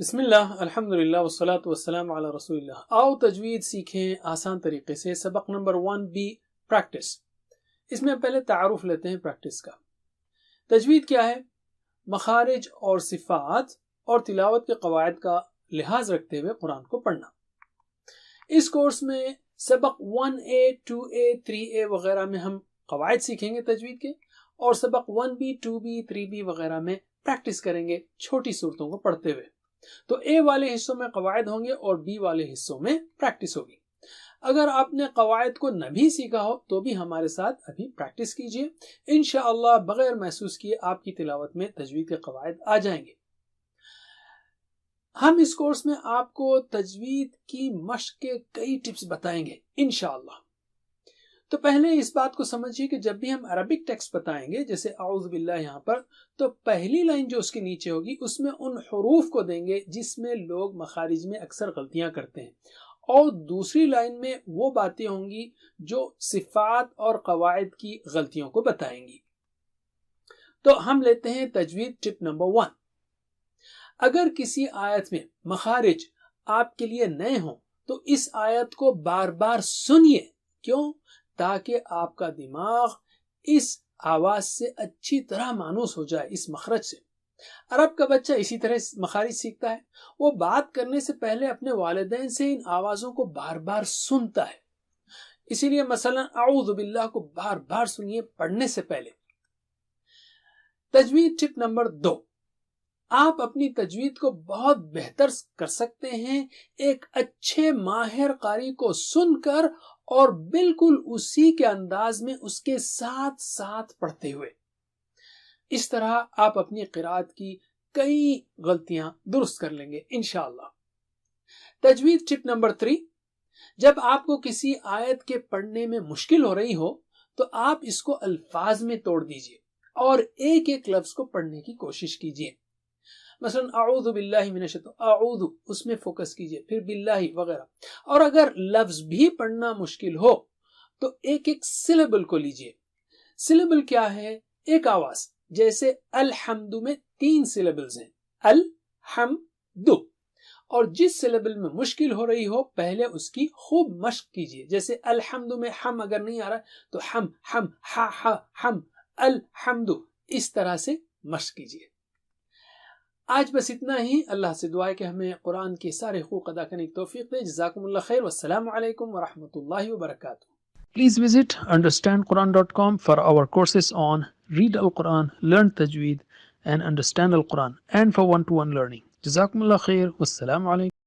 بسم اللہ الحمدللہ والصلاة والسلام علی رسول اللہ. آؤ تجوید سیکھیں آسان طریقے سے. سبق نمبر 1B پریکٹس. اس میں پہلے تعارف لیتے ہیں پریکٹس کا. تجوید کیا ہے؟ مخارج اور صفات اور تلاوت کے قواعد کا لحاظ رکھتے ہوئے قرآن کو پڑھنا. اس کورس میں سبق 1A 2A 3A وغیرہ میں ہم قواعد سیکھیں گے تجوید کے، اور سبق 1B 2B 3B وغیرہ میں پریکٹس کریں گے چھوٹی صورتوں کو پڑھتے ہوئے. تو اے والے حصوں میں قواعد ہوں گے اور بی والے حصوں میں پریکٹس ہوگی. اگر آپ نے قواعد کو نہ بھی سیکھا ہو تو بھی ہمارے ساتھ ابھی پریکٹس کیجئے. انشاءاللہ بغیر محسوس کیے آپ کی تلاوت میں تجوید کے قواعد آ جائیں گے. ہم اس کورس میں آپ کو تجوید کی مشق کے کئی ٹپس بتائیں گے انشاءاللہ. تو پہلے اس بات کو سمجھیے کہ جب بھی ہم عربک ٹیکسٹ بتائیں گے، جیسے اعوذ باللہ یہاں پر، تو پہلی لائن جو اس کے نیچے ہوگی اس میں ان حروف کو دیں گے جس میں لوگ مخارج میں اکثر غلطیاں کرتے ہیں، اور دوسری لائن میں وہ باتیں ہوں گی جو صفات اور قواعد کی غلطیوں کو بتائیں گی. تو ہم لیتے ہیں تجوید ٹپ نمبر 1. اگر کسی آیت میں مخارج آپ کے لیے نئے ہوں تو اس آیت کو بار بار سنیے. کیوں؟ تاکہ آپ کا دماغ اس آواز سے اچھی طرح مانوس ہو جائے، اس مخرج سے. عرب کا بچہ اسی طرح مخارج سیکھتا ہے. وہ بات کرنے سے پہلے اپنے والدین سے ان آوازوں کو بار بار سنتا ہے. اسی لیے مثلا اعوذ باللہ کو بار بار سنیے پڑھنے سے پہلے. تجوید ٹپ نمبر 2. آپ اپنی تجوید کو بہت بہتر کر سکتے ہیں ایک اچھے ماہر قاری کو سن کر اور بالکل اسی کے انداز میں اس کے ساتھ ساتھ پڑھتے ہوئے. اس طرح آپ اپنی قرأت کی کئی غلطیاں درست کر لیں گے انشاءاللہ. تجوید ٹپ نمبر 3. جب آپ کو کسی آیت کے پڑھنے میں مشکل ہو رہی ہو تو آپ اس کو الفاظ میں توڑ دیجئے اور ایک ایک لفظ کو پڑھنے کی کوشش کیجئے. مثلا اعوذ باللہ من الشیطان، اعوذ اس میں فوکس کیجئے، پھر باللہ وغیرہ. اور اگر لفظ بھی پڑھنا مشکل ہو تو ایک ایک سلیبل کو لیجئے. سلیبل کیا ہے؟ ایک آواز. جیسے الحمد میں 3 سلیبلز ہیں، الحمد. اور جس سلیبل میں مشکل ہو رہی ہو پہلے اس کی خوب مشق کیجئے. جیسے الحمد میں ہم اگر نہیں آ رہا تو ہم ہم الحمد، اس طرح سے مشق کیجئے. آج بس اتنا ہی. اللہ سے دعا ہے کہ ہمیں قرآن کے سارے حقوق ادا کرنے کی توفیق دے. جزاکم اللہ خیر، والسلام علیکم ورحمۃ اللہ وبرکاتہ. Please visit understandquran.com for our courses on Read Al-Quran, Learn Tajweed and Understand Al-Quran, and for one-to-one learning. Jazakumullah khair. Wassalamu alaikum.